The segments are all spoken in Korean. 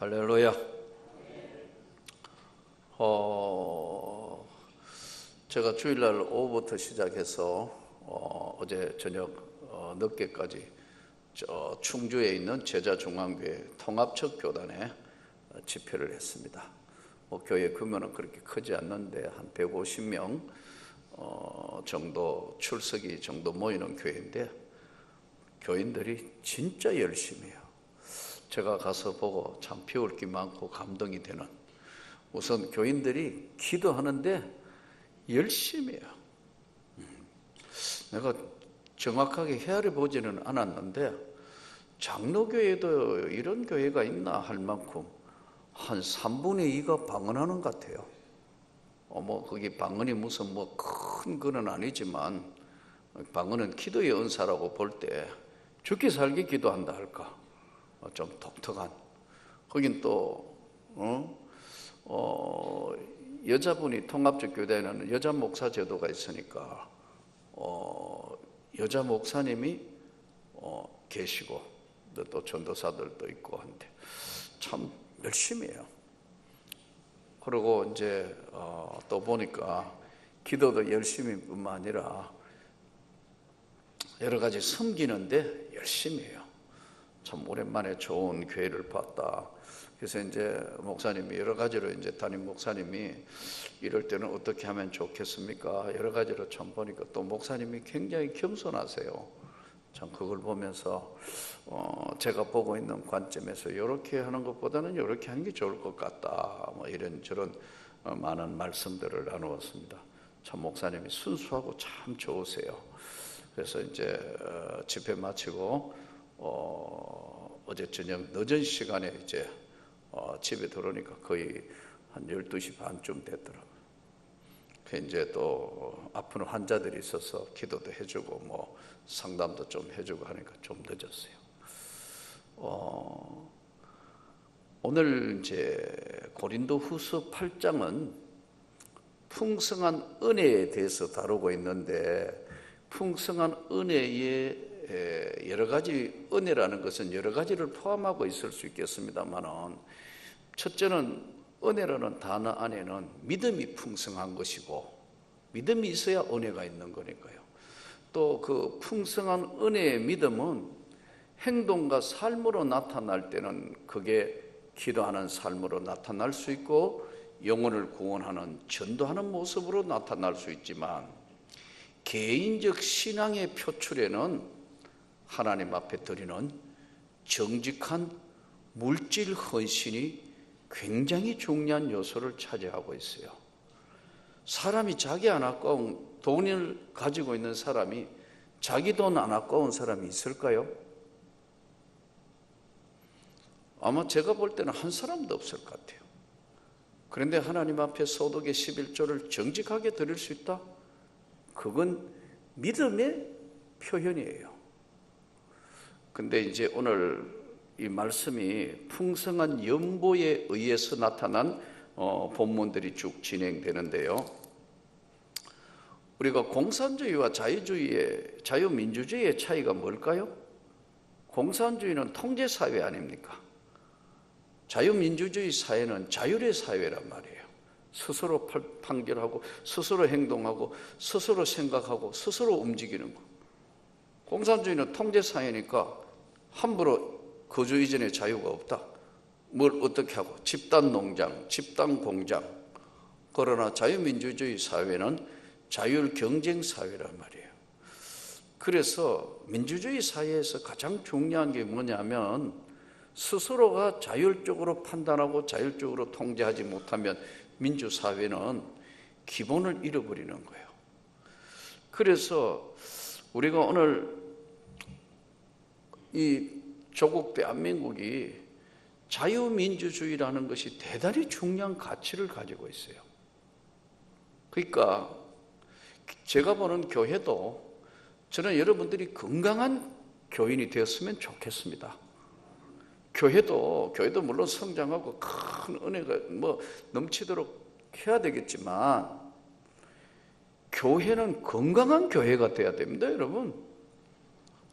할렐루야. 제가 주일날 오후부터 시작해서 어제 저녁 늦게까지 충주에 있는 제자중앙교회 통합측 교단에 집회를 했습니다. 교회 규모는 그렇게 크지 않는데 한 150명 정도 출석이 정도 모이는 교회인데 교인들이 진짜 열심히 해요. 제가 가서 보고 참 배울 게 많고 감동이 되는, 우선 교인들이 기도하는데 열심히 해요. 내가 정확하게 헤아려 보지는 않았는데 장로교회도 이런 교회가 있나 할 만큼 한 3분의 2가 방언하는 것 같아요. 거기 방언이 무슨 큰 거는 아니지만 방언은 기도의 은사라고 볼 때 죽기 살기 기도한다 할까, 좀 독특한. 거긴 또 여자분이 통합적 교단에는 여자 목사 제도가 있으니까 여자 목사님이 계시고 또 전도사들도 있고 한데 참 열심히 해요. 그리고 이제 또 보니까 기도도 열심히뿐만 아니라 여러 가지 섬기는데 열심히 해요. 참 오랜만에 좋은 교회를 봤다. 그래서 이제 목사님이 여러 가지로, 이제 담임 목사님이 이럴 때는 어떻게 하면 좋겠습니까? 여러 가지로 참 보니까 또 목사님이 굉장히 겸손하세요. 참 그걸 보면서 제가 보고 있는 관점에서 이렇게 하는 것보다는 이렇게 하는 게 좋을 것 같다, 이런저런 많은 말씀들을 나누었습니다. 참 목사님이 순수하고 참 좋으세요. 그래서 이제 집회 마치고 어제 저녁 늦은 시간에 이제 집에 들어오니까 거의 한 12시 반쯤 됐더라고요. 이제 또 아픈 환자들이 있어서 기도도 해주고 상담도 좀 해주고 하니까 좀 늦었어요. 오늘 이제 고린도후서 8장은 풍성한 은혜에 대해서 다루고 있는데, 풍성한 은혜의 여러 가지, 은혜라는 것은 여러 가지를 포함하고 있을 수 있겠습니다만은, 첫째는 은혜라는 단어 안에는 믿음이 풍성한 것이고, 믿음이 있어야 은혜가 있는 거니까요. 또 그 풍성한 은혜의 믿음은 행동과 삶으로 나타날 때는 그게 기도하는 삶으로 나타날 수 있고, 영혼을 구원하는 전도하는 모습으로 나타날 수 있지만, 개인적 신앙의 표출에는 하나님 앞에 드리는 정직한 물질 헌신이 굉장히 중요한 요소를 차지하고 있어요. 사람이 자기 안 아까운 돈을 가지고 있는 사람이 자기 돈 안 아까운 사람이 있을까요? 아마 제가 볼 때는 한 사람도 없을 것 같아요. 그런데 하나님 앞에 소득의 11조를 정직하게 드릴 수 있다? 그건 믿음의 표현이에요. 근데 이제 오늘 이 말씀이 풍성한 연보에 의해서 나타난 본문들이 쭉 진행되는데요. 우리가 공산주의와 자유민주주의의 차이가 뭘까요? 공산주의는 통제사회 아닙니까? 자유민주주의 사회는 자율의 사회란 말이에요. 스스로 판결하고 스스로 행동하고 스스로 생각하고 스스로 움직이는 거. 공산주의는 통제사회니까 함부로 거주 이전의 자유가 없다. 뭘 어떻게 하고, 집단 농장, 집단 공장. 그러나 자유민주주의 사회는 자율 경쟁 사회란 말이에요. 그래서 민주주의 사회에서 가장 중요한 게 뭐냐면, 스스로가 자율적으로 판단하고 자율적으로 통제하지 못하면 민주사회는 기본을 잃어버리는 거예요. 그래서 우리가 오늘 이 조국 대한민국이 자유민주주의라는 것이 대단히 중요한 가치를 가지고 있어요. 그러니까 제가 보는 교회도, 저는 여러분들이 건강한 교인이 되었으면 좋겠습니다. 교회도 물론 성장하고 큰 은혜가 넘치도록 해야 되겠지만, 교회는 건강한 교회가 돼야 됩니다, 여러분.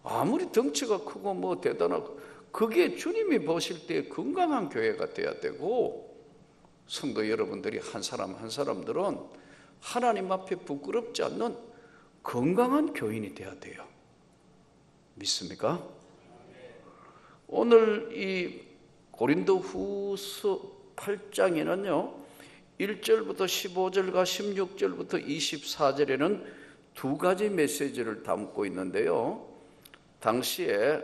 아무리 덩치가 크고 대단하고 그게 주님이 보실 때 건강한 교회가 돼야 되고, 성도 여러분들이 한 사람 한 사람들은 하나님 앞에 부끄럽지 않는 건강한 교인이 돼야 돼요. 믿습니까? 오늘 이 고린도후서 8장에는요 1절부터 15절과 16절부터 24절에는 두 가지 메시지를 담고 있는데요, 당시에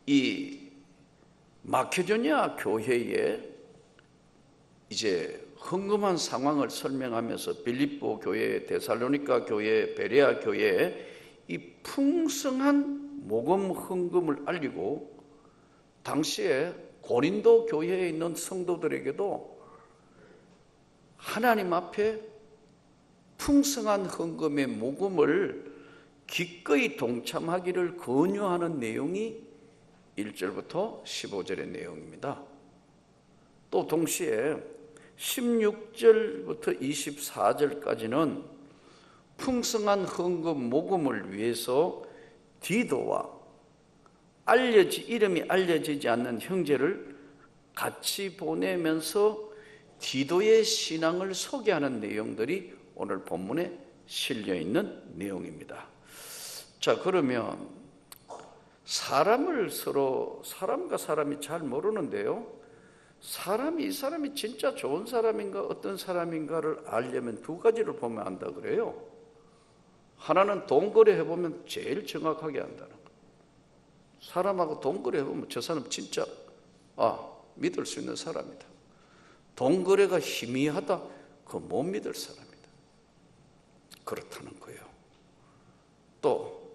이 마케도니아 교회에 이제 흥금한 상황을 설명하면서 빌립보 교회, 데살로니가 교회, 베레아 교회에 이 풍성한 모금 헌금을 알리고, 당시에 고린도 교회에 있는 성도들에게도 하나님 앞에 풍성한 헌금의 모금을 기꺼이 동참하기를 권유하는 내용이 1절부터 15절의 내용입니다. 또 동시에 16절부터 24절까지는 풍성한 헌금 모금을 위해서 디도와 이름이 알려지지 않는 형제를 같이 보내면서 디도의 신앙을 소개하는 내용들이 오늘 본문에 실려 있는 내용입니다. 자, 그러면 사람과 사람이 잘 모르는데요, 이 사람이 진짜 좋은 사람인가 어떤 사람인가를 알려면 두 가지를 보면 안다 그래요. 하나는 돈 거래해보면 제일 정확하게 안다는 거예요. 사람하고 돈 거래해보면 저 사람 진짜 믿을 수 있는 사람이다. 돈 거래가 희미하다, 그거 못 믿을 사람이다. 그렇다는 거예요. 또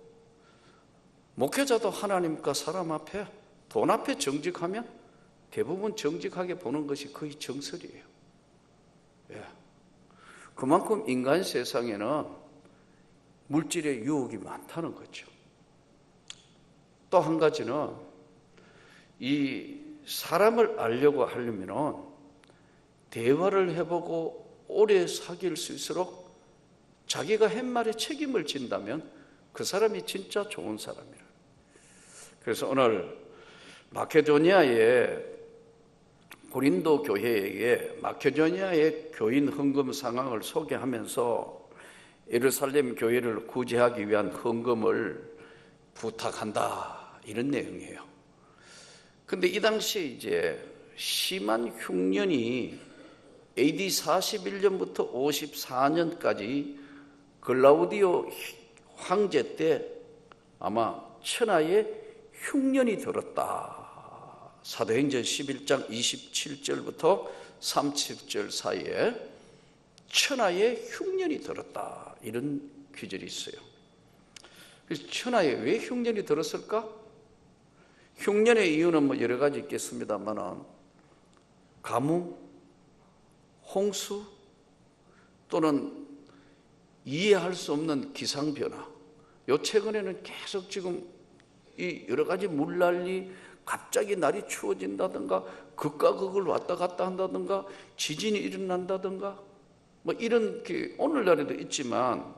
목회자도 하나님과 사람 앞에, 돈 앞에 정직하면 대부분 정직하게 보는 것이 거의 정설이에요. 예. 그만큼 인간 세상에는 물질의 유혹이 많다는 거죠. 또 한 가지는 이 사람을 알려고 하려면 대화를 해보고 오래 사귈 수 있도록 자기가 한 말에 책임을 진다면 그 사람이 진짜 좋은 사람이라. 그래서 오늘 마케도니아의 고린도 교회에게 마케도니아의 교인 헌금 상황을 소개하면서 예루살렘 교회를 구제하기 위한 헌금을 부탁한다, 이런 내용이에요. 근데 이 당시 이제 심한 흉년이 AD 41년부터 54년까지 글라우디오 황제 때 아마 천하에 흉년이 들었다. 사도행전 11장 27절부터 30절 사이에 천하에 흉년이 들었다, 이런 귀절이 있어요. 그래서 천하에 왜 흉년이 들었을까? 흉년의 이유는 뭐 여러 가지 있겠습니다만 가뭄, 홍수, 또는 이해할 수 없는 기상변화. 요 최근에는 계속 지금 이 여러 가지 물난리, 갑자기 날이 추워진다든가 극과 극을 왔다 갔다 한다든가 지진이 일어난다든가 뭐 이런 게 오늘날에도 있지만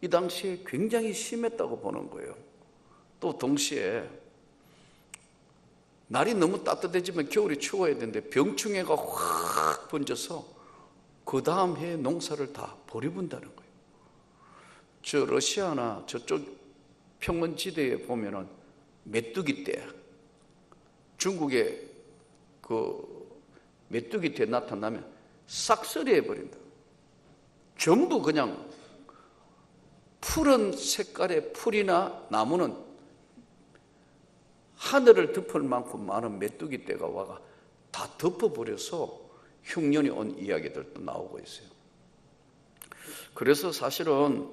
이 당시에 굉장히 심했다고 보는 거예요. 또 동시에 날이 너무 따뜻해지면 겨울이 추워야 되는데 병충해가 확 번져서 그 다음 해에 농사를 다 버려본다는 거예요. 저 러시아나 저쪽 평원지대에 보면은 메뚜기 떼, 중국의 그 메뚜기 떼 나타나면 싹쓸이해 버린다. 전부 그냥 푸른 색깔의 풀이나 나무는 하늘을 덮을 만큼 많은 메뚜기 떼가 와가 다 덮어버려서 흉년이 온 이야기들도 나오고 있어요. 그래서 사실은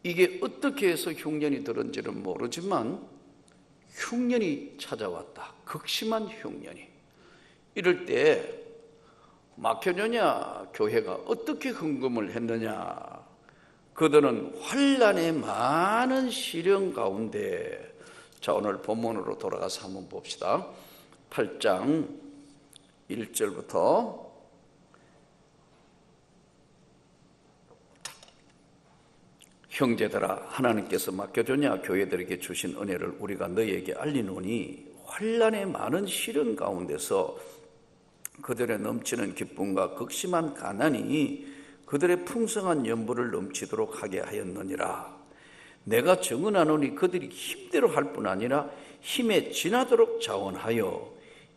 이게 어떻게 해서 흉년이 들었는지는 모르지만 흉년이 찾아왔다. 극심한 흉년이. 이럴 때 마케도니아 교회가 어떻게 헌금을 했느냐. 그들은 환난의 많은 시련 가운데, 자, 오늘 본문으로 돌아가서 한번 봅시다. 8장 1절부터 형제들아, 하나님께서 마케도냐 교회들에게 주신 은혜를 우리가 너희에게 알리노니 환난의 많은 시련 가운데서 그들의 넘치는 기쁨과 극심한 가난이 그들의 풍성한 연보를 넘치도록 하게 하였느니라. 내가 증언하노니 그들이 힘대로 할 뿐 아니라 힘에 지나도록 자원하여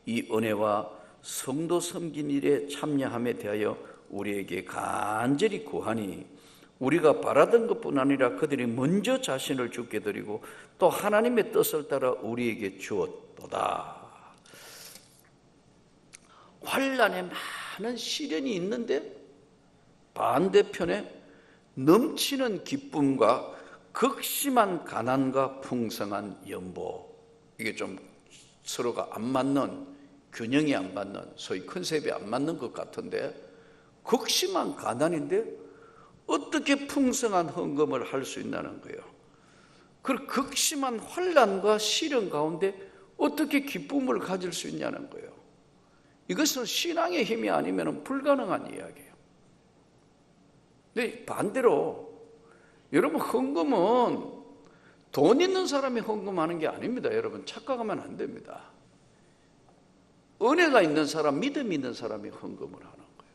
이 은혜와 성도 섬긴 일에 참여함에 대하여 우리에게 간절히 구하니 우리가 바라던 것뿐 아니라 그들이 먼저 자신을 주께 드리고 또 하나님의 뜻을 따라 우리에게 주었도다. 환난에 많은 시련이 있는데 반대편에 넘치는 기쁨과 극심한 가난과 풍성한 연보, 이게 좀 서로가 안 맞는, 균형이 안 맞는, 소위 컨셉이 안 맞는 것 같은데, 극심한 가난인데 어떻게 풍성한 헌금을 할 수 있냐는 거예요. 그 극심한 환난과 시련 가운데 어떻게 기쁨을 가질 수 있냐는 거예요. 이것은 신앙의 힘이 아니면 불가능한 이야기예요. 근데 반대로 여러분, 헌금은 돈 있는 사람이 헌금하는 게 아닙니다. 여러분, 착각하면 안 됩니다. 은혜가 있는 사람, 믿음 있는 사람이 헌금을 하는 거예요.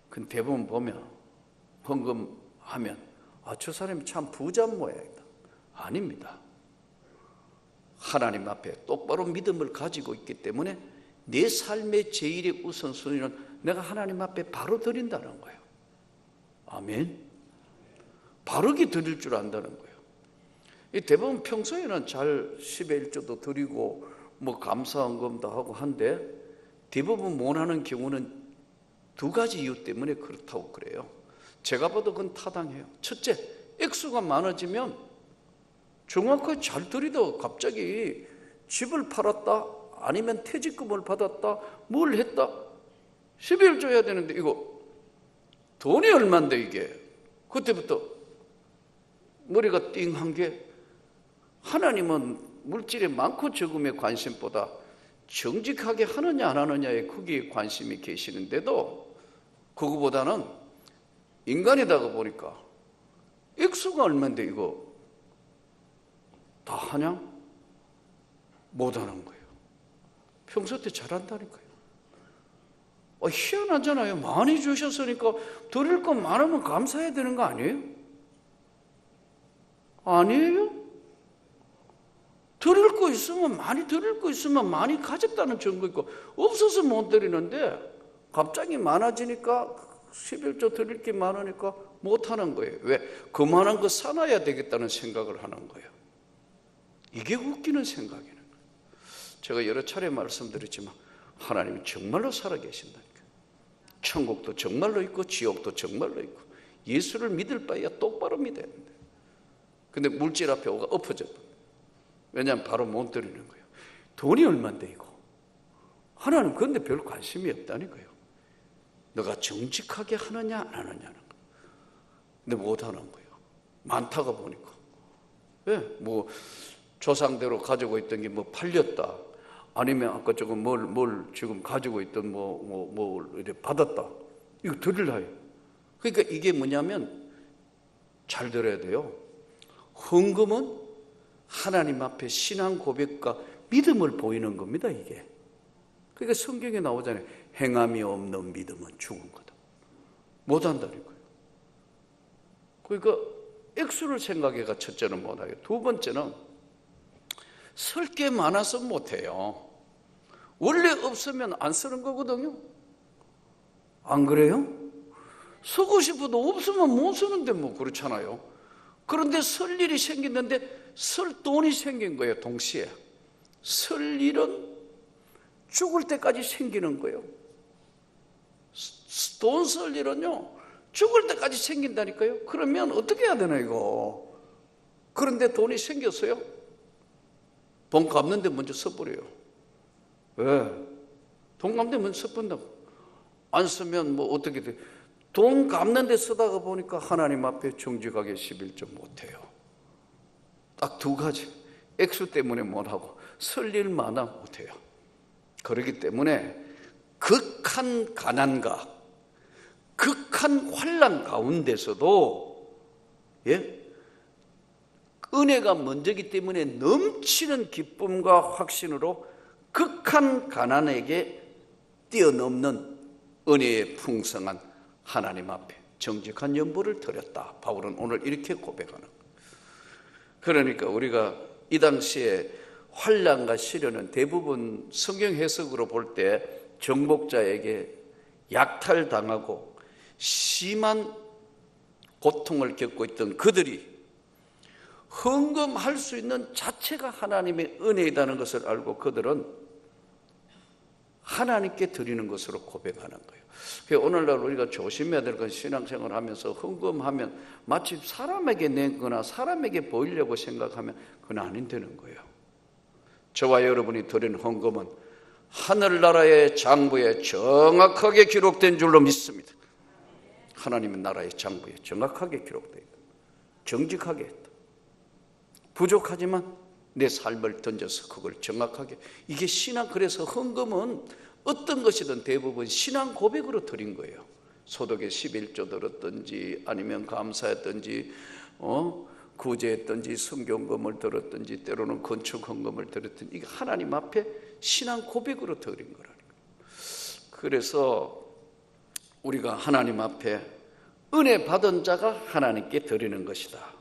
근데 대부분 보면 헌금하면 저 사람이 참 부자 모양이다. 아닙니다. 하나님 앞에 똑바로 믿음을 가지고 있기 때문에 내 삶의 제일의 우선순위는 내가 하나님 앞에 바로 드린다는 거예요. 아멘. 바르게 드릴 줄 안다는 거예요. 대부분 평소에는 잘 10의 1조도 드리고 뭐 감사헌금도 하고 한데 대부분 못하는 경우는 두 가지 이유 때문에 그렇다고 그래요. 제가 봐도 그건 타당해요. 첫째, 액수가 많아지면 정확하게 잘 드리다 갑자기 집을 팔았다, 아니면 퇴직금을 받았다, 뭘 했다, 12일 줘야 되는데 이거 돈이 얼만데 이게. 그때부터 머리가 띵한 게, 하나님은 물질의 많고 적음의 관심보다 정직하게 하느냐 안 하느냐에 거기에 관심이 계시는데도 그거보다는 인간이다가 보니까 액수가 얼만데 이거 다 하냐? 못하는 거예요. 평소 때 잘한다니까요. 희한하잖아요. 많이 주셨으니까 드릴 거 많으면 감사해야 되는 거 아니에요? 아니에요? 드릴 거 있으면 많이 드릴 거 있으면 많이 가졌다는 증거 있고, 없어서 못 드리는데 갑자기 많아지니까 11조 드릴 게 많으니까 못하는 거예요. 왜? 그만한 거 사놔야 되겠다는 생각을 하는 거예요. 이게 웃기는 생각이에요. 제가 여러 차례 말씀드렸지만 하나님이 정말로 살아계신다니까. 천국도 정말로 있고 지옥도 정말로 있고, 예수를 믿을 바에야 똑바로 믿어야 된다. 근데 물질 앞에 오가 엎어져. 왜냐하면 바로 못 드리는 거예요. 돈이 얼만데 이거. 하나님 그런데 별 관심이 없다니까요. 너가 정직하게 하느냐 안 하느냐는 거. 근데 못하는 거예요. 많다가 보니까. 왜? 뭐 조상대로 가지고 있던 게 뭐 팔렸다, 아니면 아까 조금 뭘 지금 가지고 있던 뭘 이렇게 받았다, 이거 드릴라요. 그러니까 이게 뭐냐면 잘 들어야 돼요. 헌금은 하나님 앞에 신앙 고백과 믿음을 보이는 겁니다. 이게. 그러니까 성경에 나오잖아요. 행함이 없는 믿음은 죽은 거다. 못한다니까요. 그러니까 액수를 생각해가 첫째는 못하고, 두 번째는 쓸 게 많아서 못해요. 원래 없으면 안 쓰는 거거든요. 안 그래요? 쓰고 싶어도 없으면 못 쓰는데 뭐 그렇잖아요. 그런데 쓸 일이 생겼는데 쓸 돈이 생긴 거예요. 동시에 쓸 일은 죽을 때까지 생기는 거예요. 돈 쓸 일은요 죽을 때까지 생긴다니까요. 그러면 어떻게 해야 되나 이거. 그런데 돈이 생겼어요. 돈 갚는데 먼저 써버려요. 왜? 돈 갚는데 먼저 써본다고. 안 쓰면 뭐 어떻게 돼. 돈 갚는데 쓰다가 보니까 하나님 앞에 정직하게 11조 못해요. 딱 두 가지. 액수 때문에 못하고 쓸 일 많아 못해요. 그렇기 때문에 극한 가난과 극한 환난 가운데서도 예? 은혜가 먼저기 때문에 넘치는 기쁨과 확신으로 극한 가난에게 뛰어넘는 은혜의 풍성한 하나님 앞에 정직한 연보를 드렸다. 바울은 오늘 이렇게 고백하는 거예요. 그러니까 우리가 이 당시에 환난과 시련은 대부분 성경 해석으로 볼 때 정복자에게 약탈당하고 심한 고통을 겪고 있던 그들이 헌금할 수 있는 자체가 하나님의 은혜이다는 것을 알고 그들은 하나님께 드리는 것으로 고백하는 거예요. 그래서 오늘날 우리가 조심해야 될 건 신앙생활을 하면서 헌금하면 마치 사람에게 내거나 사람에게 보이려고 생각하면 그건 아닌다는 거예요. 저와 여러분이 드린 헌금은 하늘나라의 장부에 정확하게 기록된 줄로 믿습니다. 하나님의 나라의 장부에 정확하게 기록되어 있다. 정직하게 했다. 부족하지만 내 삶을 던져서 그걸 정확하게, 이게 신앙. 그래서 헌금은 어떤 것이든 대부분 신앙 고백으로 드린 거예요. 소득의 11조 들었든지 아니면 감사했든지 구제했든지 성경금을 들었든지 때로는 건축 헌금을 들었든지 이게 하나님 앞에 신앙 고백으로 드린 거라는 거예요. 그래서 우리가 하나님 앞에 은혜 받은 자가 하나님께 드리는 것이다.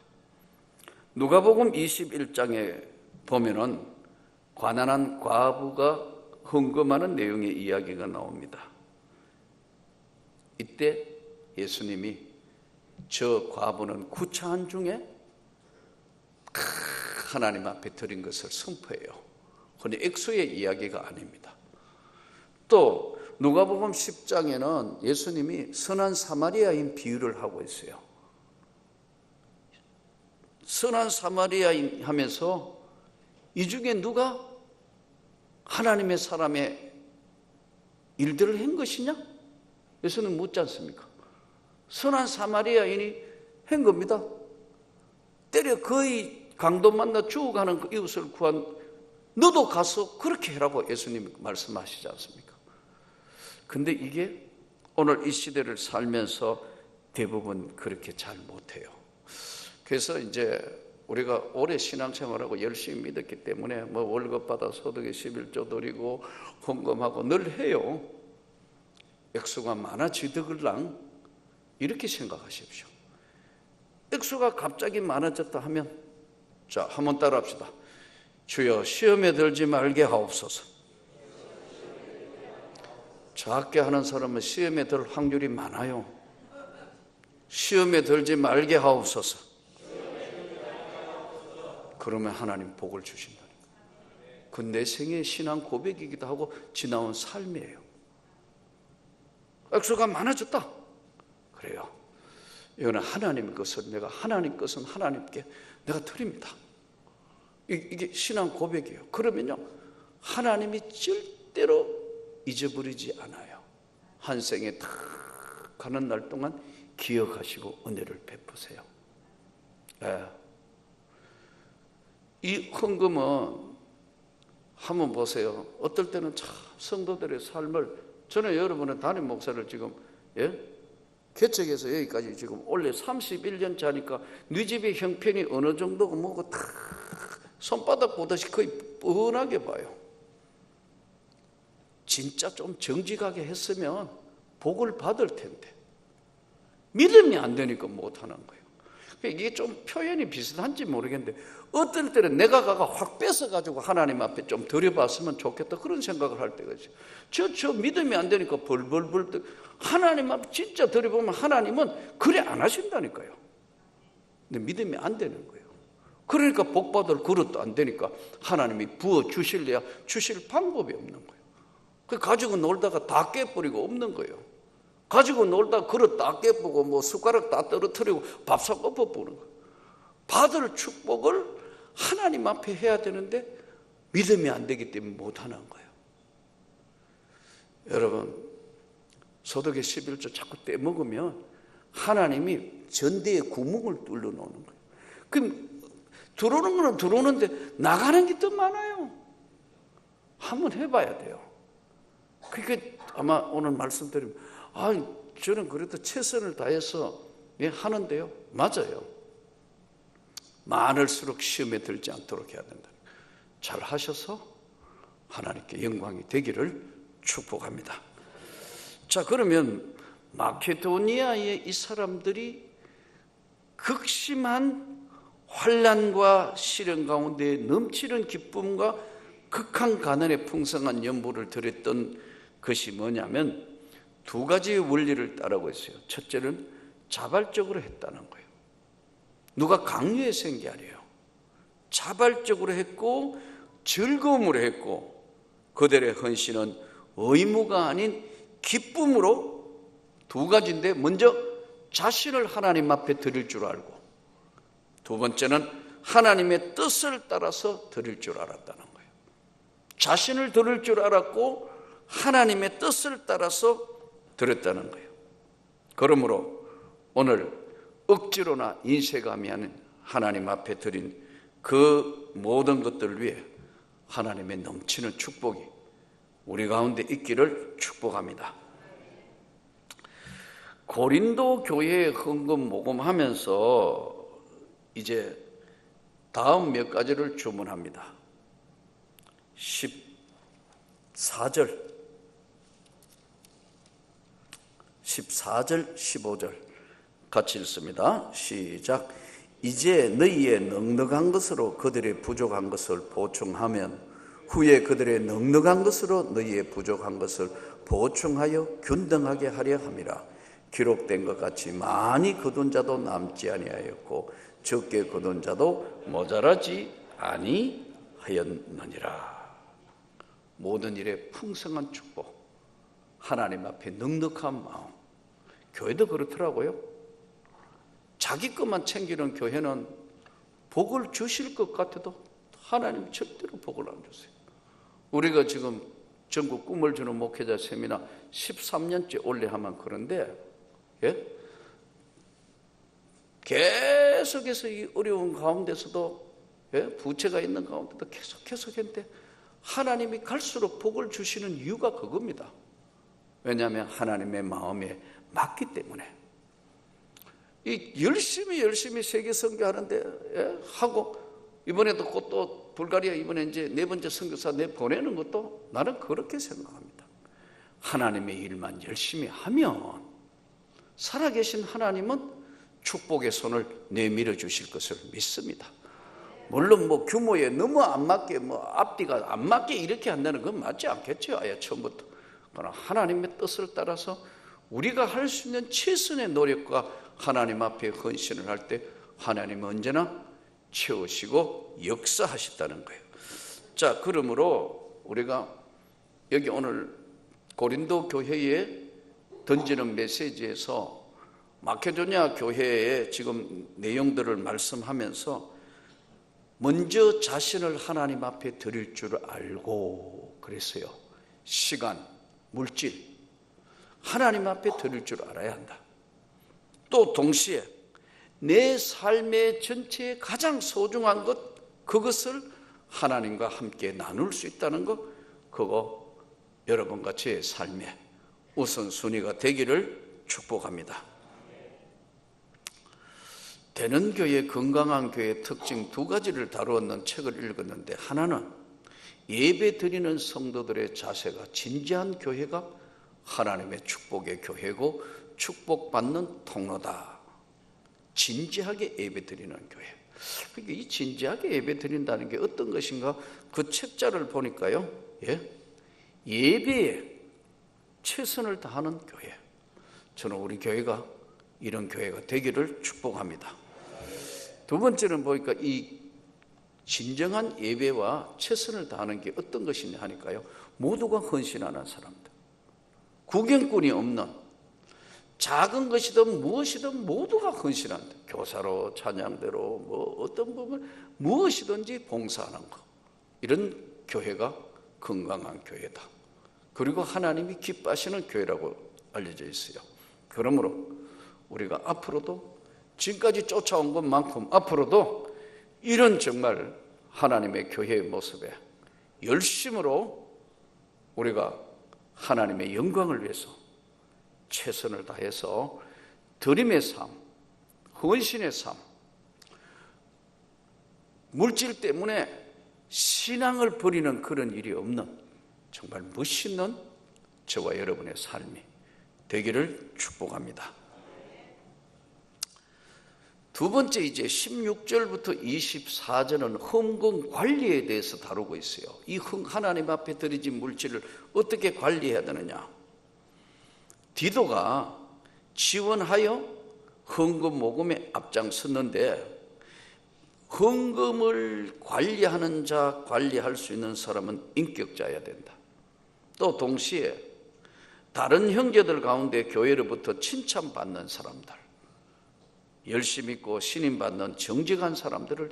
누가복음 21장에 보면은 가난한 과부가 헌금하는 내용의 이야기가 나옵니다. 이때 예수님이 저 과부는 구차한 중에 하나님 앞에 드린 것을 선포해요. 그런데 액수의 이야기가 아닙니다. 또 누가복음 10장에는 예수님이 선한 사마리아인 비유를 하고 있어요. 선한 사마리아인 하면서 이 중에 누가 하나님의 사람의 일들을 한 것이냐? 예수는 묻지 않습니까? 선한 사마리아인이 한 겁니다. 때려 거의 강도 만나 죽어가는 그 이웃을 구한, 너도 가서 그렇게 해라고 예수님이 말씀하시지 않습니까? 근데 이게 오늘 이 시대를 살면서 대부분 그렇게 잘 못해요. 그래서 이제 우리가 오래 신앙생활하고 열심히 믿었기 때문에 뭐 월급 받아 소득의 11조 드리고 헌금하고 늘 해요. 액수가 많아지더글랑 이렇게 생각하십시오. 액수가 갑자기 많아졌다 하면, 자, 한번 따라합시다. 주여 시험에 들지 말게 하옵소서. 작게 하는 사람은 시험에 들 확률이 많아요. 시험에 들지 말게 하옵소서. 그러면 하나님 복을 주신다는 거예요. 그 내 생의 신앙 고백이기도 하고 지나온 삶이에요. 액수가 많아졌다. 그래요. 이거는 하나님의 것을, 내가 하나님 것은 하나님께 내가 드립니다. 이게 신앙 고백이에요. 그러면요, 하나님이 절대로 잊어버리지 않아요. 한 생에 다 가는 날 동안 기억하시고 은혜를 베푸세요. 네. 이 헌금은 한번 보세요. 어떨 때는 참 성도들의 삶을, 저는 여러분의 담임 목사를 지금 개척해서 여기까지 지금 원래 31년 차니까 네 집의 형편이 어느 정도고 뭐고 다 손바닥 보듯이 거의 뻔하게 봐요. 진짜 좀 정직하게 했으면 복을 받을 텐데 믿음이 안 되니까 못하는 거예요. 이게 좀 표현이 비슷한지 모르겠는데 어떨 때는 내가 확 뺏어가지고 하나님 앞에 좀 드려봤으면 좋겠다 그런 생각을 할 때가 있어요. 저 믿음이 안 되니까 벌벌벌 하나님 앞에 진짜 드려보면 하나님은 그래 안 하신다니까요. 근데 믿음이 안 되는 거예요. 그러니까 복 받을 그릇도 안 되니까 하나님이 부어 주실래야 주실 방법이 없는 거예요. 그 가지고 놀다가 다 깨버리고 없는 거예요. 가지고 놀다가 그릇 다 깨부고 뭐 숟가락 다 떨어뜨리고 밥 사 엎어보는 거예요. 받을 축복을 하나님 앞에 해야 되는데 믿음이 안 되기 때문에 못하는 거예요. 여러분, 소득의 11조 자꾸 떼먹으면 하나님이 전대에 구멍을 뚫려 놓는 거예요. 그럼 들어오는 거는 들어오는데 나가는 게 더 많아요. 한번 해봐야 돼요. 그게 아마 오늘 말씀드리면 저는 그래도 최선을 다해서 하는데요. 맞아요. 많을수록 시험에 들지 않도록 해야 된다. 잘 하셔서 하나님께 영광이 되기를 축복합니다. 자, 그러면 마케도니아의 이 사람들이 극심한 환난과 시련 가운데 넘치는 기쁨과 극한 가난에 풍성한 연보를 드렸던 것이 뭐냐면 두 가지의 원리를 따르고 있어요. 첫째는 자발적으로 했다는 거예요. 누가 강요해서 한 게 아니에요. 자발적으로 했고 즐거움으로 했고 그들의 헌신은 의무가 아닌 기쁨으로 두 가지인데, 먼저 자신을 하나님 앞에 드릴 줄 알고, 두 번째는 하나님의 뜻을 따라서 드릴 줄 알았다는 거예요. 자신을 드릴 줄 알았고 하나님의 뜻을 따라서 드렸다는 거예요. 그러므로 오늘 억지로나 인색함이 아닌 하나님 앞에 드린 그 모든 것들을 위해 하나님의 넘치는 축복이 우리 가운데 있기를 축복합니다. 고린도 교회에 헌금 모금하면서 이제 다음 몇 가지를 주문합니다. 14절, 15절 같이 읽습니다. 시작. 이제 너희의 넉넉한 것으로 그들의 부족한 것을 보충하면 후에 그들의 넉넉한 것으로 너희의 부족한 것을 보충하여 균등하게 하려 함이라. 기록된 것 같이 많이 거둔 자도 남지 아니하였고 적게 거둔 자도 모자라지 아니하였느니라. 모든 일에 풍성한 축복, 하나님 앞에 넉넉한 마음. 교회도 그렇더라고요. 자기 것만 챙기는 교회는 복을 주실 것 같아도 하나님 절대로 복을 안 주세요. 우리가 지금 전국 꿈을 주는 목회자 세미나 13년째 올해 하면 그런데, 예? 계속해서 이 어려운 가운데서도, 예? 부채가 있는 가운데도 계속 했는데 하나님이 갈수록 복을 주시는 이유가 그겁니다. 왜냐하면 하나님의 마음에 맞기 때문에. 이 열심히 세계 선교하는데, 예? 하고 이번에도 또 불가리아 이번에 이제 네 번째 선교사 보내는 것도 나는 그렇게 생각합니다. 하나님의 일만 열심히 하면 살아계신 하나님은 축복의 손을 내밀어 주실 것을 믿습니다. 물론 규모에 너무 안 맞게 앞뒤가 안 맞게 이렇게 한다는 건 맞지 않겠죠. 아예 처음부터. 그러나 하나님의 뜻을 따라서 우리가 할 수 있는 최선의 노력과 하나님 앞에 헌신을 할 때 하나님은 언제나 채우시고 역사하셨다는 거예요. 자, 그러므로 우리가 여기 오늘 고린도 교회에 던지는 메시지에서 마케도니아 교회의 지금 내용들을 말씀하면서 먼저 자신을 하나님 앞에 드릴 줄 알고 그랬어요. 시간, 물질, 하나님 앞에 드릴 줄 알아야 한다. 또 동시에 내 삶의 전체에 가장 소중한 것, 그것을 하나님과 함께 나눌 수 있다는 것, 그거 여러분과 제 삶의 우선순위가 되기를 축복합니다. 되는 교회, 건강한 교회의 특징 두 가지를 다루었는 책을 읽었는데, 하나는 예배 드리는 성도들의 자세가 진지한 교회가 하나님의 축복의 교회고 축복받는 통로다. 진지하게 예배 드리는 교회. 그러니까 이 진지하게 예배 드린다는 게 어떤 것인가? 그 책자를 보니까요, 예배에 최선을 다하는 교회. 저는 우리 교회가 이런 교회가 되기를 축복합니다. 두 번째는 보니까 이 진정한 예배와 최선을 다하는 게 어떤 것이냐 하니까요, 모두가 헌신하는 사람들, 구경꾼이 없는, 작은 것이든 무엇이든 모두가 헌신한다. 교사로, 찬양대로, 어떤 부분 무엇이든지 봉사하는 것, 이런 교회가 건강한 교회다. 그리고 하나님이 기뻐하시는 교회라고 알려져 있어요. 그러므로 우리가 앞으로도 지금까지 쫓아온 것만큼 앞으로도 이런 정말 하나님의 교회의 모습에 열심으로 우리가 하나님의 영광을 위해서 최선을 다해서 드림의 삶, 헌신의 삶, 물질 때문에 신앙을 버리는 그런 일이 없는 정말 멋있는 저와 여러분의 삶이 되기를 축복합니다. 두 번째, 이제 16절부터 24절은 헌금 관리에 대해서 다루고 있어요. 이 하나님 앞에 드려진 물질을 어떻게 관리해야 되느냐. 디도가 지원하여 헌금 모금에 앞장섰는데, 헌금을 관리하는 자, 관리할 수 있는 사람은 인격자여야 된다. 또 동시에 다른 형제들 가운데 교회로부터 칭찬받는 사람들, 열심 있고 신임받는 정직한 사람들을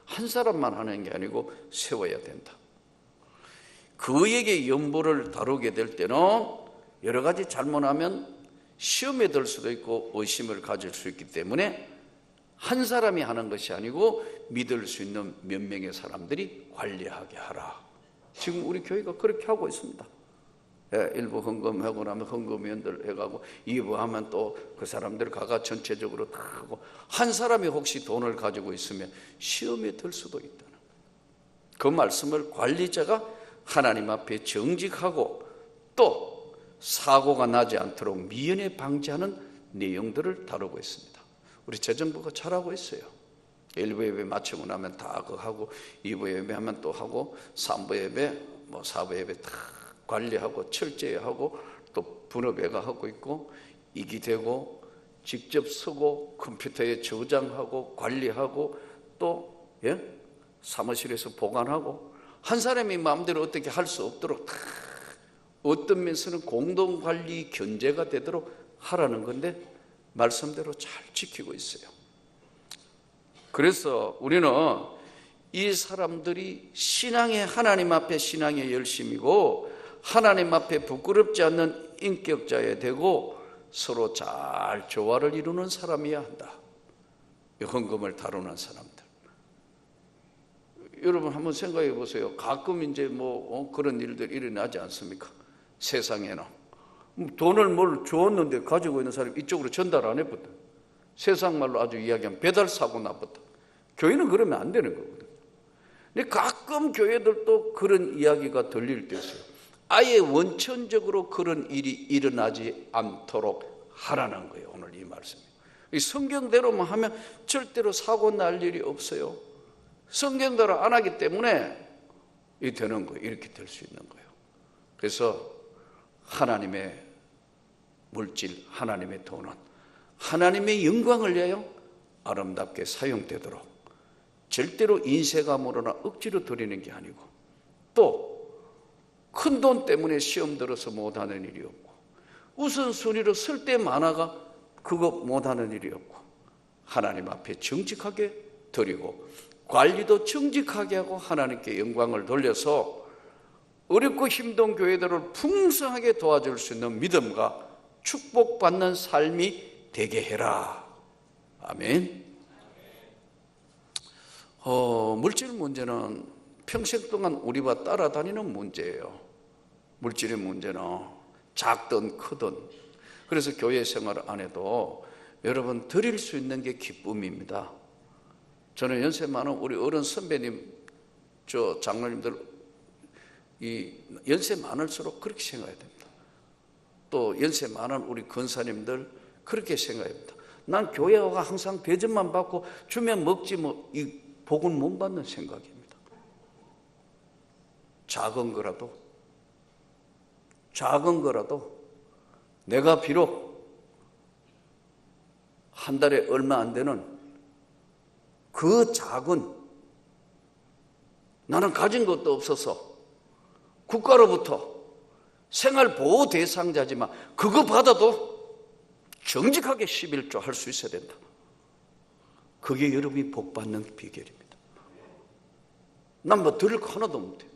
한 사람만 하는 게 아니고 세워야 된다. 그에게 연보를 다루게 될 때는 여러 가지 잘못하면 시험에 들 수도 있고 의심을 가질 수 있기 때문에 한 사람이 하는 것이 아니고 믿을 수 있는 몇 명의 사람들이 관리하게 하라. 지금 우리 교회가 그렇게 하고 있습니다. 일부 헌금하고 나면 헌금위원들 해가고, 2부 하면 또 그 사람들 가가 전체적으로 다 하고, 한 사람이 혹시 돈을 가지고 있으면 시험에 들 수도 있다는 그 말씀을 관리자가 하나님 앞에 정직하고 또 사고가 나지 않도록 미연에 방지하는 내용들을 다루고 있습니다. 우리 재정부가 잘하고 있어요. 1부 예배 마치고 나면 다 그거 하고, 2부 예배 하면 또 하고, 3부 예배, 4부 예배 다 관리하고 철저히 하고, 또 분업회가 하고 있고, 이기되고 직접 쓰고 컴퓨터에 저장하고 관리하고, 또 사무실에서 보관하고, 한 사람이 마음대로 어떻게 할 수 없도록 다 어떤 면에서는 공동관리 견제가 되도록 하라는 건데 말씀대로 잘 지키고 있어요. 그래서 우리는 이 사람들이 신앙의, 하나님 앞에 신앙의 열심이고 하나님 앞에 부끄럽지 않는 인격자에 되고 서로 잘 조화를 이루는 사람이어야 한다. 헌금을 다루는 사람들. 여러분 한번 생각해 보세요. 가끔 이제 그런 일들이 일어나지 않습니까? 세상에는 돈을 뭘 주었는데 가지고 있는 사람이 이쪽으로 전달 안 해버려. 세상 말로 아주 이야기하면 배달 사고 나버려. 교회는 그러면 안 되는 거거든요. 근데 가끔 교회들도 그런 이야기가 들릴 때 있어요. 아예 원천적으로 그런 일이 일어나지 않도록 하라는 거예요. 오늘 이 말씀이. 이 성경대로만 하면 절대로 사고 날 일이 없어요. 성경대로 안 하기 때문에 이 되는 거예요. 이렇게 될 수 있는 거예요. 그래서 하나님의 물질, 하나님의 돈은 하나님의 영광을 위하여 아름답게 사용되도록 절대로 인쇄감으로나 억지로 드리는 게 아니고, 또 큰 돈 때문에 시험 들어서 못하는 일이 없고, 우선순위로 쓸 때 많아가 그거 못하는 일이 없고, 하나님 앞에 정직하게 드리고 관리도 정직하게 하고 하나님께 영광을 돌려서 어렵고 힘든 교회들을 풍성하게 도와줄 수 있는 믿음과 축복받는 삶이 되게 해라. 아멘. 물질 문제는 평생 동안 우리와 따라다니는 문제예요. 물질의 문제는 작든 크든. 그래서 교회 생활 안에도 여러분 드릴 수 있는 게 기쁨입니다. 저는 연세 많은 우리 어른 선배님, 저 장로님들, 이 연세 많을수록 그렇게 생각해야 됩니다. 또 연세 많은 우리 권사님들 그렇게 생각합니다. 난 교회가 항상 대접만 받고 주면 먹지 이 복은 못 받는 생각입니다. 작은 거라도 내가 비록 한 달에 얼마 안 되는 그 작은, 나는 가진 것도 없어서 국가로부터 생활보호 대상자지만 그거 받아도 정직하게 11조 할 수 있어야 된다. 그게 여러분이 복받는 비결입니다. 난 드릴 거 하나도 못해요.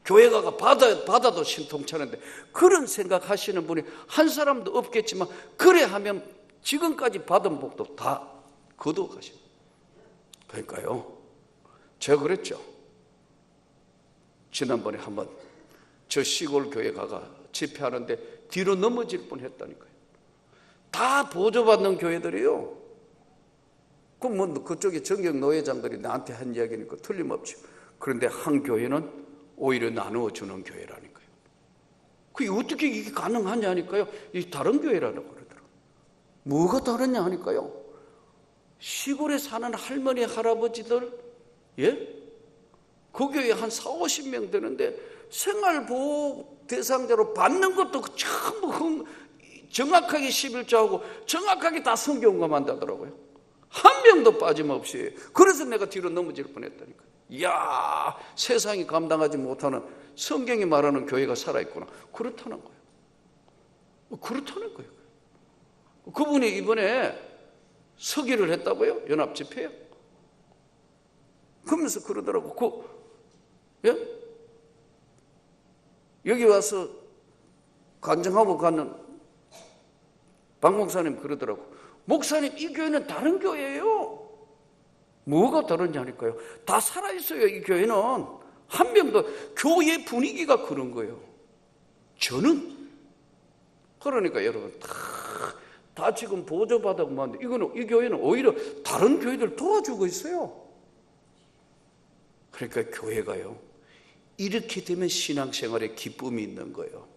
교회가 받아도 신통찮은데, 그런 생각하시는 분이 한 사람도 없겠지만 그래 하면 지금까지 받은 복도 다 거둬가십니다. 그러니까요, 제가 그랬죠. 지난번에 한번 저 시골 교회 가가 집회하는데 뒤로 넘어질 뻔했다니까요. 다 보조받는 교회들이에요. 그럼 뭐 그쪽에 정경 노회장들이 나한테 한 이야기니까 틀림없죠. 그런데 한 교회는 오히려 나누어 주는 교회라니까요. 그게 어떻게 이게 가능하냐니까요. 이 다른 교회라고 그러더라고요. 뭐가 다르냐 하니까요. 시골에 사는 할머니 할아버지들, 예? 그 교회에 한 40-50명 되는데 생활보호 대상자로 받는 것도 전부 정확하게 11조하고 정확하게 다 성경과 한다더라고요. 한 명도 빠짐없이. 그래서 내가 뒤로 넘어질 뻔했다니까. 이야, 세상이 감당하지 못하는 성경이 말하는 교회가 살아있구나. 그렇다는 거예요. 그렇다는 거예요. 그분이 이번에 서기를 했다고요? 연합집회요? 그러면서 그러더라고. 예? 여기 와서 간증하고 가는 박 목사님 그러더라고. 목사님, 이 교회는 다른 교회예요. 뭐가 다르냐니까요. 다 살아있어요. 이 교회는 한 명도, 교회 분위기가 그런 거예요. 저는 그러니까 여러분 다 지금 보조받아고 하는데 이 교회는 오히려 다른 교회들 도와주고 있어요. 그러니까 교회가요, 이렇게 되면 신앙생활에 기쁨이 있는 거예요.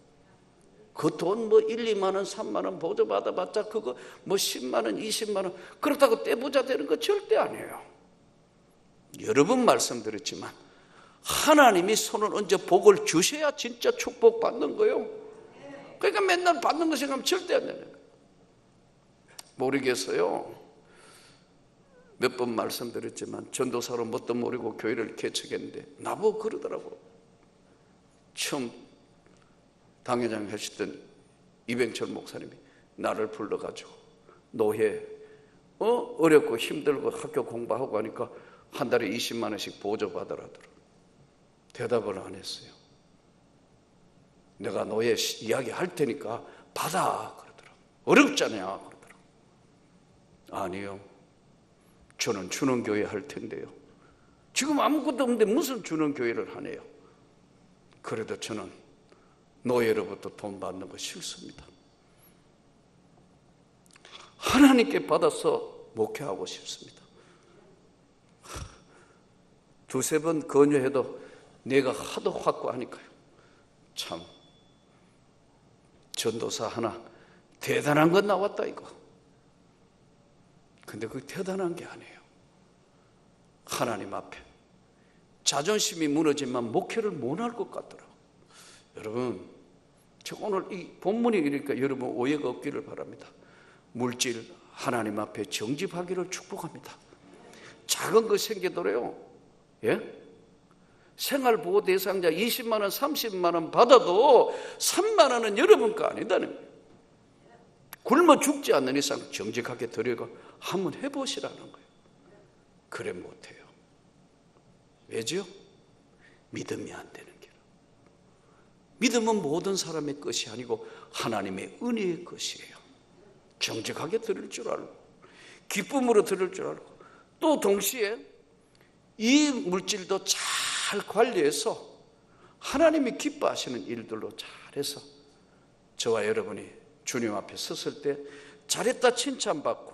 그 돈 뭐 1, 2만 원, 3만 원 보조받아봤자 그거 뭐 10만 원, 20만 원 그렇다고 떼부자 되는 거 절대 아니에요. 여러 번 말씀드렸지만 하나님이 손을 얹어 복을 주셔야 진짜 축복받는 거예요. 그러니까 맨날 받는 거 생각하면 절대 안 되는 거예요. 모르겠어요. 몇 번 말씀드렸지만 전도사로 뭣도 모르고 교회를 개척했는데 나보고 그러더라고. 처음 당회장 하시던 이병철 목사님이 나를 불러가지고 노회 어렵고 힘들고 학교 공부하고 하니까 한 달에 20만 원씩 보조받으라더라. 대답을 안 했어요. 내가 노예 이야기 할 테니까 받아 그러더라. 어렵잖아요 그러더라. 아니요, 저는 주는 교회 할 텐데요. 지금 아무것도 없는데 무슨 주는 교회를 하네요. 그래도 저는 노예로부터 돈 받는 거 싫습니다. 하나님께 받아서 목회하고 싶습니다. 두세 번 권유해도 내가 하도 확고하니까요. 참 전도사 하나 대단한 건 나왔다 이거. 근데 그게 대단한 게 아니에요. 하나님 앞에 자존심이 무너지면 목회를 못할 것 같더라고요. 여러분, 저 오늘 이 본문이 이러니까 여러분 오해가 없기를 바랍니다. 물질 하나님 앞에 정집하기를 축복합니다. 작은 거 생기더래요. 예? 생활보호 대상자 20만 원, 30만 원 받아도 3만 원은 여러분 거 아니다는 거예요. 굶어 죽지 않는 이상 정직하게 드리고 한번 해보시라는 거예요. 그래 못해요. 왜죠? 믿음이 안 되는 게라. 믿음은 모든 사람의 것이 아니고 하나님의 은혜의 것이에요. 정직하게 드릴 줄 알고 기쁨으로 드릴 줄 알고 또 동시에 이 물질도 잘 관리해서 하나님이 기뻐하시는 일들로 잘해서 저와 여러분이 주님 앞에 섰을 때 잘했다 칭찬받고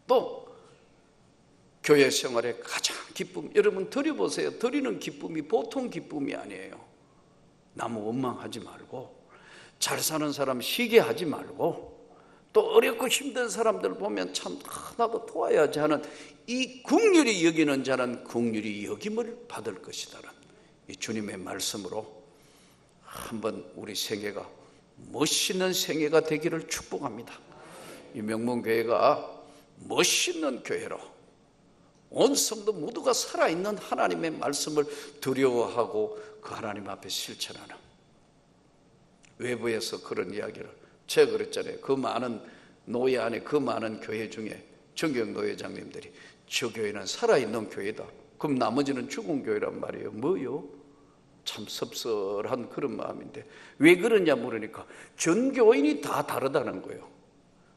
또 교회 생활의 가장 기쁨, 여러분 드려보세요. 드리는 기쁨이 보통 기쁨이 아니에요. 남 원망하지 말고 잘 사는 사람 시기 하지 말고 또 어렵고 힘든 사람들 보면 참 나도 도와야지 하는 이 긍휼히 여기는 자는 긍휼히 여김을 받을 것이다라는 이 주님의 말씀으로 한번 우리 생애가 멋있는 생애가 되기를 축복합니다. 이 명문교회가 멋있는 교회로 온 성도 모두가 살아있는 하나님의 말씀을 두려워하고 그 하나님 앞에 실천하는, 외부에서 그런 이야기를 제가 그랬잖아요. 그 많은 노예 안에 그 많은 교회 중에 정경 노회장님들이 저 교회는 살아있는 교회다. 그럼 나머지는 죽은 교회란 말이에요. 뭐요? 참 섭섭한 그런 마음인데 왜 그러냐 물으니까 전교인이 다 다르다는 거예요.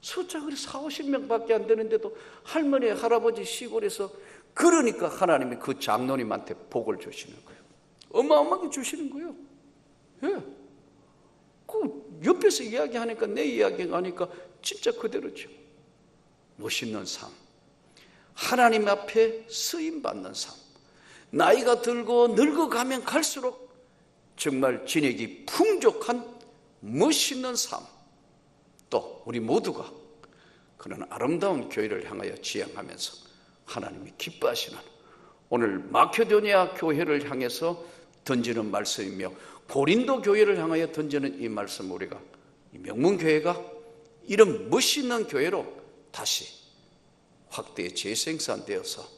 숫자 그리 40-50명밖에 안 되는데도 할머니 할아버지 시골에서 그러니까 하나님이 그 장로님한테 복을 주시는 거예요. 어마어마하게 주시는 거예요. 예. 그 옆에서 이야기하니까 내 이야기가 하니까 진짜 그대로죠. 멋있는 삶. 하나님 앞에 쓰임받는 삶, 나이가 들고 늙어가면 갈수록 정말 진액이 풍족한 멋있는 삶, 또 우리 모두가 그런 아름다운 교회를 향하여 지향하면서 하나님이 기뻐하시는 오늘 마케도니아 교회를 향해서 던지는 말씀이며 고린도 교회를 향하여 던지는 이 말씀, 우리가 이 명문교회가 이런 멋있는 교회로 다시 확대 재생산되어서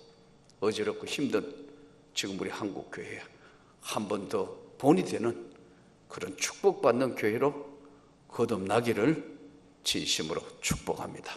어지럽고 힘든 지금 우리 한국교회에 한 번 더 본이 되는 그런 축복받는 교회로 거듭나기를 진심으로 축복합니다.